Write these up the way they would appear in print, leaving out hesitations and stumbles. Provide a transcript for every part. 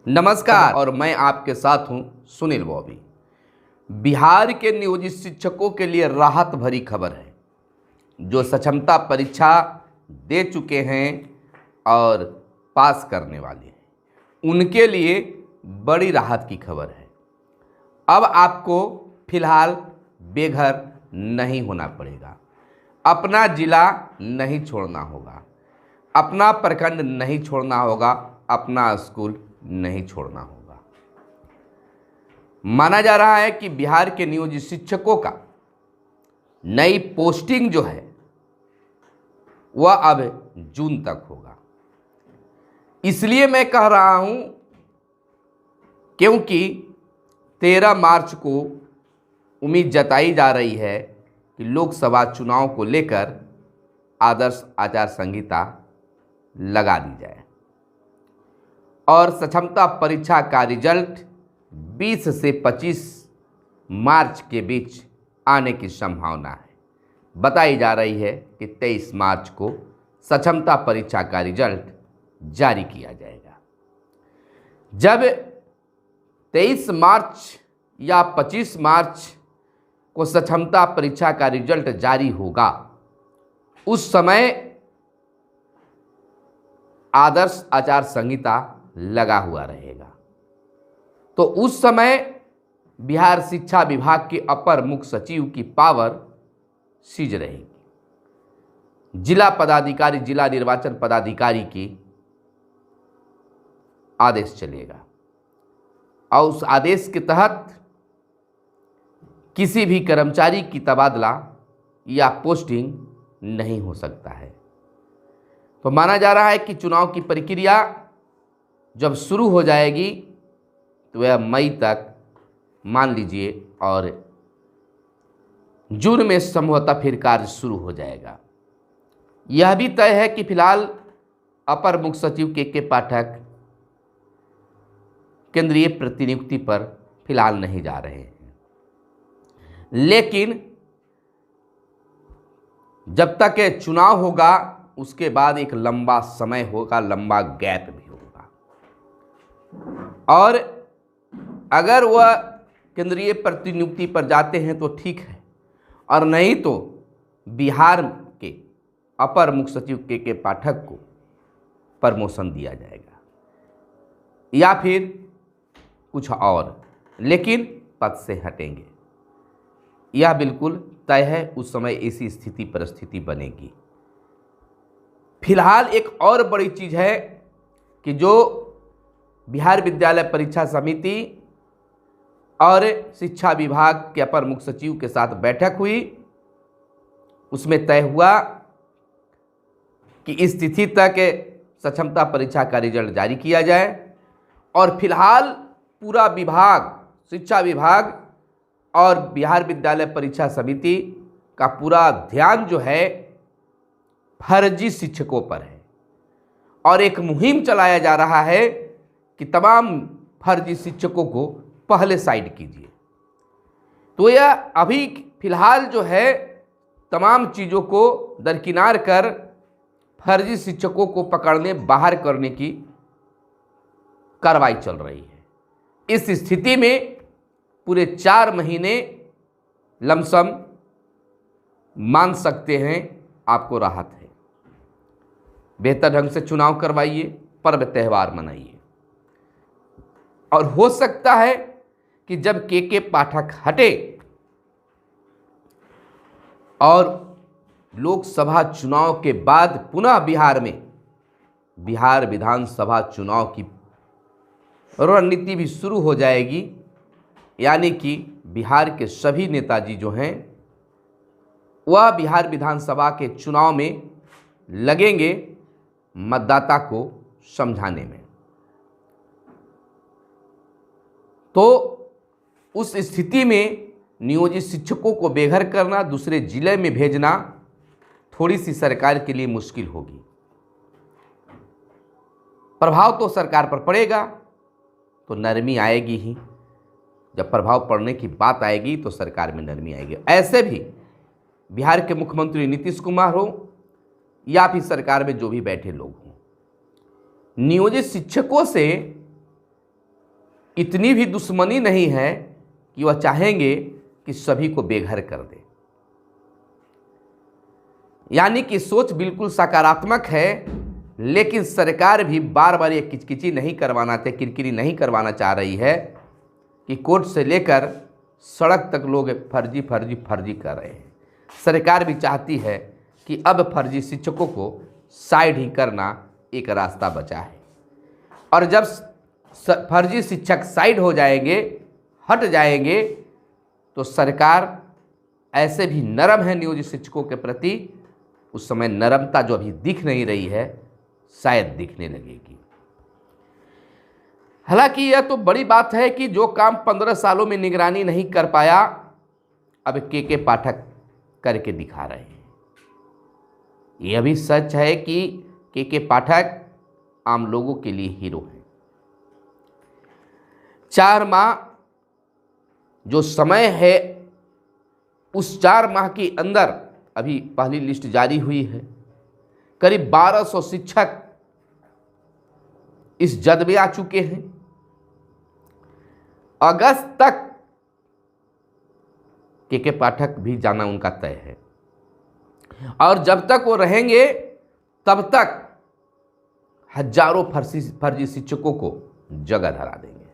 नमस्कार और मैं आपके साथ हूं सुनील बॉबी। बिहार के नियोजित शिक्षकों के लिए राहत भरी खबर है। जो सक्षमता परीक्षा दे चुके हैं और पास करने वाले हैं उनके लिए बड़ी राहत की खबर है। अब आपको फिलहाल बेघर नहीं होना पड़ेगा, अपना जिला नहीं छोड़ना होगा, अपना प्रखंड नहीं छोड़ना होगा, अपना स्कूल नहीं छोड़ना होगा। माना जा रहा है कि बिहार के नियोजित शिक्षकों का नई पोस्टिंग जो है वह अब जून तक होगा। इसलिए मैं कह रहा हूं क्योंकि 13 मार्च को उम्मीद जताई जा रही है कि लोकसभा चुनाव को लेकर आदर्श आचार संहिता लगा दी जाए और सक्षमता परीक्षा का रिजल्ट 20 से 25 मार्च के बीच आने की संभावना है। बताई जा रही है कि 23 मार्च को सक्षमता परीक्षा का रिजल्ट जारी किया जाएगा। जब 23 मार्च या 25 मार्च को सक्षमता परीक्षा का रिजल्ट जारी होगा, उस समय आदर्श आचार संहिता लगा हुआ रहेगा। तो उस समय बिहार शिक्षा विभाग के अपर मुख्य सचिव की पावर सीज रहेगी। जिला पदाधिकारी, जिला निर्वाचन पदाधिकारी की आदेश चलेगा और उस आदेश के तहत किसी भी कर्मचारी की तबादला या पोस्टिंग नहीं हो सकता है। तो माना जा रहा है कि चुनाव की प्रक्रिया जब शुरू हो जाएगी तो वह मई तक मान लीजिए और जून में संभवतः फिर कार्य शुरू हो जाएगा। यह भी तय है कि फिलहाल अपर मुख्य सचिव के पाठक केंद्रीय प्रतिनियुक्ति पर फिलहाल नहीं जा रहे हैं, लेकिन जब तक चुनाव होगा उसके बाद एक लंबा समय होगा, लंबा गैप भी होगा। और अगर वह केंद्रीय प्रतिनियुक्ति पर जाते हैं तो ठीक है, और नहीं तो बिहार के अपर मुख्य सचिव के पाठक को प्रमोशन दिया जाएगा या फिर कुछ और, लेकिन पद से हटेंगे। यह बिल्कुल तय है। उस समय ऐसी स्थिति परिस्थिति बनेगी। फिलहाल एक और बड़ी चीज़ है कि जो बिहार विद्यालय परीक्षा समिति और शिक्षा विभाग के अपर मुख्य सचिव के साथ बैठक हुई, उसमें तय हुआ कि इस तिथि तक सक्षमता परीक्षा का रिजल्ट जारी किया जाए और फिलहाल पूरा विभाग, शिक्षा विभाग और बिहार विद्यालय परीक्षा समिति का पूरा ध्यान जो है फर्जी शिक्षकों पर है और एक मुहिम चलाया जा रहा है कि तमाम फर्जी शिक्षकों को पहले साइड कीजिए। तो यह अभी फिलहाल जो है तमाम चीज़ों को दरकिनार कर फर्जी शिक्षकों को पकड़ने, बाहर करने की कार्रवाई चल रही है। इस स्थिति में पूरे 4 महीने लमसम मान सकते हैं आपको राहत है। बेहतर ढंग से चुनाव करवाइए, पर्व त्यौहार मनाइए और हो सकता है कि जब के पाठक हटे और लोकसभा चुनाव के बाद पुनः बिहार में बिहार विधानसभा चुनाव की रणनीति भी शुरू हो जाएगी, यानी कि बिहार के सभी नेताजी जो हैं वह बिहार विधानसभा के चुनाव में लगेंगे मतदाता को समझाने में। तो उस स्थिति में नियोजित शिक्षकों को बेघर करना, दूसरे जिले में भेजना थोड़ी सी सरकार के लिए मुश्किल होगी। प्रभाव तो सरकार पर पड़ेगा, तो नरमी आएगी ही। जब प्रभाव पड़ने की बात आएगी तो सरकार में नरमी आएगी। ऐसे भी बिहार के मुख्यमंत्री नीतीश कुमार हो या फिर सरकार में जो भी बैठे लोग हों, नियोजित शिक्षकों से इतनी भी दुश्मनी नहीं है कि वह चाहेंगे कि सभी को बेघर कर दे। यानी कि सोच बिल्कुल सकारात्मक है, लेकिन सरकार भी बार बार ये किचकिची नहीं करवाना किरकिरी नहीं करवाना चाह रही है कि कोर्ट से लेकर सड़क तक लोग फर्जी फर्जी फर्जी कर रहे हैं। सरकार भी चाहती है कि अब फर्जी शिक्षकों को साइड ही करना एक रास्ता बचा है, और जब फर्जी शिक्षक साइड हो जाएंगे, हट जाएंगे, तो सरकार ऐसे भी नरम है नियोजित शिक्षकों के प्रति, उस समय नरमता जो अभी दिख नहीं रही है शायद दिखने लगेगी। हालांकि यह तो बड़ी बात है कि जो काम 15 सालों में निगरानी नहीं कर पाया, अब के पाठक करके दिखा रहे हैं। यह भी सच है कि के पाठक आम लोगों के लिए हीरो हैं। 4 माह जो समय है, उस 4 माह के अंदर अभी पहली लिस्ट जारी हुई है, करीब 1200 शिक्षक इस जद में आ चुके हैं। अगस्त तक के पाठक भी जाना उनका तय है, और जब तक वो रहेंगे तब तक हजारों फर्जी शिक्षकों को जगह धरा देंगे,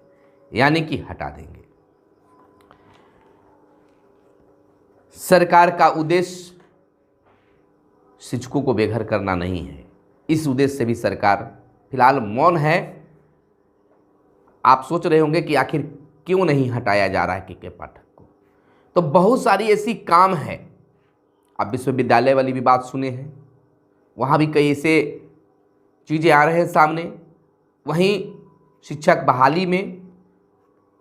यानी कि हटा देंगे। सरकार का उद्देश्य शिक्षकों को बेघर करना नहीं है। इस उद्देश्य से भी सरकार फिलहाल मौन है। आप सोच रहे होंगे कि आखिर क्यों नहीं हटाया जा रहा है के पाठक को, तो बहुत सारी ऐसी काम है। आप विश्वविद्यालय वाली भी बात सुने हैं, वहाँ भी कई ऐसे चीज़ें आ रहे हैं सामने। वहीं शिक्षक बहाली में,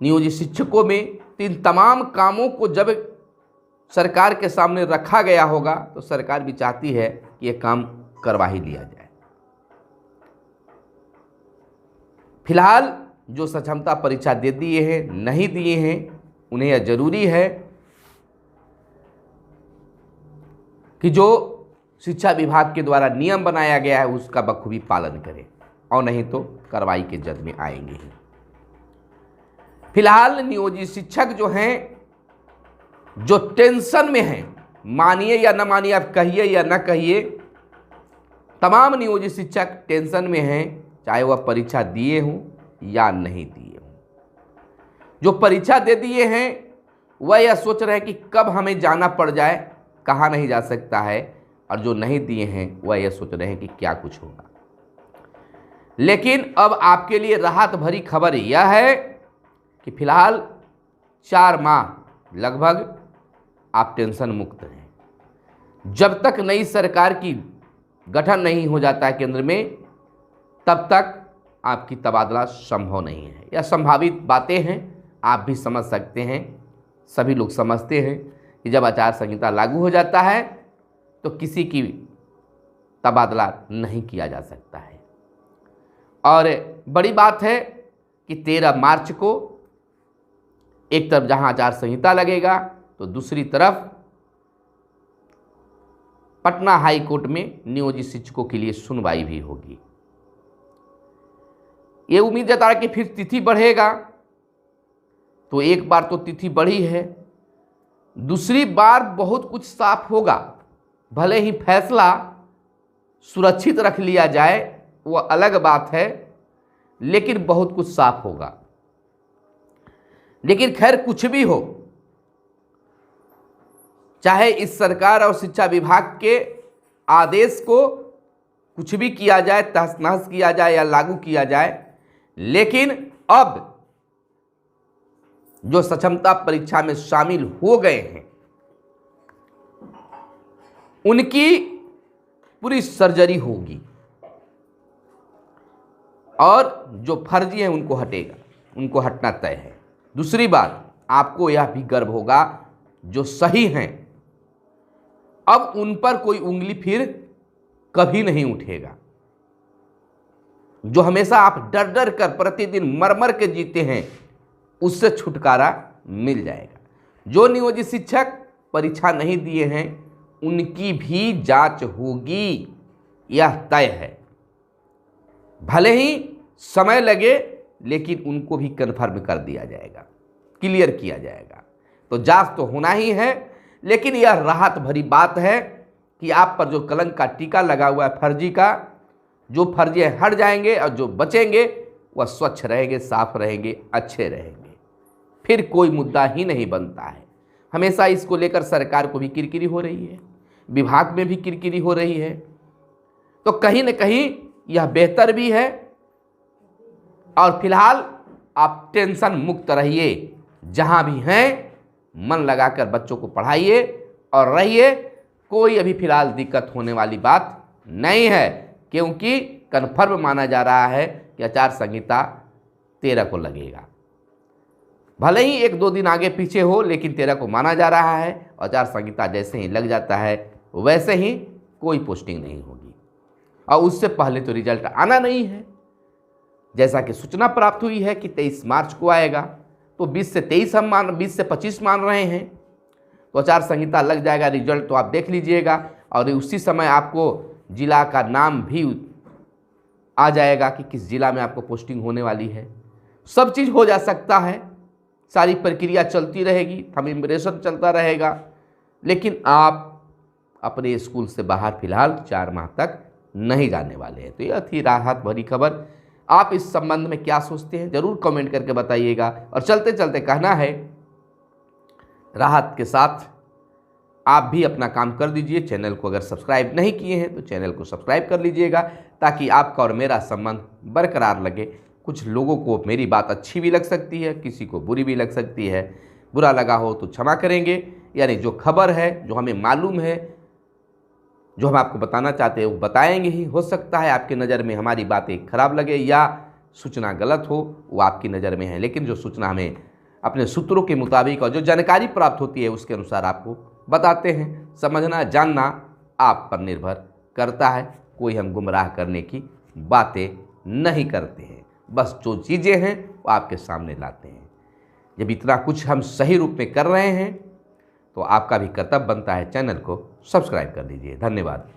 नियोजित शिक्षकों में, तो इन तमाम कामों को जब सरकार के सामने रखा गया होगा तो सरकार भी चाहती है कि यह काम करवा ही लिया जाए। फिलहाल जो सक्षमता परीक्षा दे दिए हैं, नहीं दिए हैं, उन्हें यह जरूरी है कि जो शिक्षा विभाग के द्वारा नियम बनाया गया है उसका बखूबी पालन करें, और नहीं तो कार्रवाई के जद में आएंगे ही। फिलहाल नियोजित शिक्षक जो हैं, जो टेंशन में हैं, मानिए या न मानिए, आप कहिए या न कहिए, तमाम नियोजित शिक्षक टेंशन में हैं, चाहे वह परीक्षा दिए हों या नहीं दिए हों। जो परीक्षा दे दिए हैं वह यह सोच रहे हैं कि कब हमें जाना पड़ जाए, कहाँ नहीं जा सकता है, और जो नहीं दिए हैं वह यह सोच रहे हैं कि क्या कुछ होगा। लेकिन अब आपके लिए राहत भरी खबर यह है कि फिलहाल 4 माह लगभग आप टेंशन मुक्त हैं। जब तक नई सरकार की गठन नहीं हो जाता है केंद्र में, तब तक आपकी तबादला संभव नहीं है। यह संभावित बातें हैं, आप भी समझ सकते हैं, सभी लोग समझते हैं कि जब आचार संहिता लागू हो जाता है तो किसी की तबादला नहीं किया जा सकता है। और बड़ी बात है कि 13 मार्च को एक तरफ जहां आचार संहिता लगेगा तो दूसरी तरफ पटना हाई कोर्ट में नियोजित शिक्षकों के लिए सुनवाई भी होगी। ये उम्मीद जता कि फिर तिथि बढ़ेगा, तो एक बार तो तिथि बढ़ी है, दूसरी बार बहुत कुछ साफ होगा। भले ही फैसला सुरक्षित रख लिया जाए, वह अलग बात है, लेकिन बहुत कुछ साफ होगा। लेकिन खैर कुछ भी हो, चाहे इस सरकार और शिक्षा विभाग के आदेश को कुछ भी किया जाए, तहस नहस किया जाए या लागू किया जाए, लेकिन अब जो सक्षमता परीक्षा में शामिल हो गए हैं उनकी पूरी सर्जरी होगी, और जो फर्जी है उनको हटेगा, उनको हटना तय है। दूसरी बात, आपको यह भी गर्व होगा जो सही हैं, अब उन पर कोई उंगली फिर कभी नहीं उठेगा। जो हमेशा आप डर डर कर प्रतिदिन मर मर के जीते हैं, उससे छुटकारा मिल जाएगा। जो नियोजित शिक्षक परीक्षा नहीं दिए हैं उनकी भी जांच होगी, यह तय है। भले ही समय लगे, लेकिन उनको भी कन्फर्म कर दिया जाएगा, क्लियर किया जाएगा। तो जांच तो होना ही है, लेकिन यह राहत भरी बात है कि आप पर जो कलंक का टीका लगा हुआ है फर्जी का, जो फर्जी हट जाएंगे और जो बचेंगे वह स्वच्छ रहेंगे, साफ रहेंगे, अच्छे रहेंगे, फिर कोई मुद्दा ही नहीं बनता है। हमेशा इसको लेकर सरकार को भी किरकिरी हो रही है, विभाग में भी किरकिरी हो रही है। तो कहीं न कहीं यह बेहतर भी है। और फिलहाल आप टेंशन मुक्त रहिए, जहां भी हैं मन लगाकर बच्चों को पढ़ाइए और रहिए। कोई अभी फिलहाल दिक्कत होने वाली बात नहीं है, क्योंकि कन्फर्म माना जा रहा है कि आचार संहिता 13 को लगेगा। भले ही 1-2 दिन आगे पीछे हो, लेकिन 13 को माना जा रहा है। आचार संहिता जैसे ही लग जाता है वैसे ही कोई पोस्टिंग नहीं होगी, और उससे पहले तो रिजल्ट आना नहीं है। जैसा कि सूचना प्राप्त हुई है कि 23 मार्च को आएगा, तो 20 से 25 मान रहे हैं। तो आचार संहिता लग जाएगा, रिजल्ट तो आप देख लीजिएगा, और उसी समय आपको जिला का नाम भी आ जाएगा कि किस जिला में आपको पोस्टिंग होने वाली है। सब चीज़ हो जा सकता है, सारी प्रक्रिया चलती रहेगी, थंब चलता रहेगा, लेकिन आप अपने स्कूल से बाहर फिलहाल 4 माह तक नहीं जाने वाले हैं। तो यह थी राहत भरी खबर। आप इस संबंध में क्या सोचते हैं जरूर कमेंट करके बताइएगा। और चलते चलते कहना है, राहत के साथ आप भी अपना काम कर दीजिए। चैनल को अगर सब्सक्राइब नहीं किए हैं तो चैनल को सब्सक्राइब कर लीजिएगा, ताकि आपका और मेरा संबंध बरकरार लगे। कुछ लोगों को मेरी बात अच्छी भी लग सकती है, किसी को बुरी भी लग सकती है। बुरा लगा हो तो क्षमा करेंगे। यानी जो खबर है, जो हमें मालूम है, जो हम आपको बताना चाहते हैं वो बताएंगे ही। हो सकता है आपकी नज़र में हमारी बातें खराब लगे या सूचना गलत हो, वो आपकी नज़र में है, लेकिन जो सूचना हमें अपने सूत्रों के मुताबिक और जो जानकारी प्राप्त होती है उसके अनुसार आपको बताते हैं। समझना जानना आप पर निर्भर करता है। कोई हम गुमराह करने की बातें नहीं करते हैं, बस जो चीज़ें हैं वो आपके सामने लाते हैं। जब इतना कुछ हम सही रूप में कर रहे हैं तो आपका भी कर्तव्य बनता है चैनल को सब्सक्राइब कर लीजिए। धन्यवाद।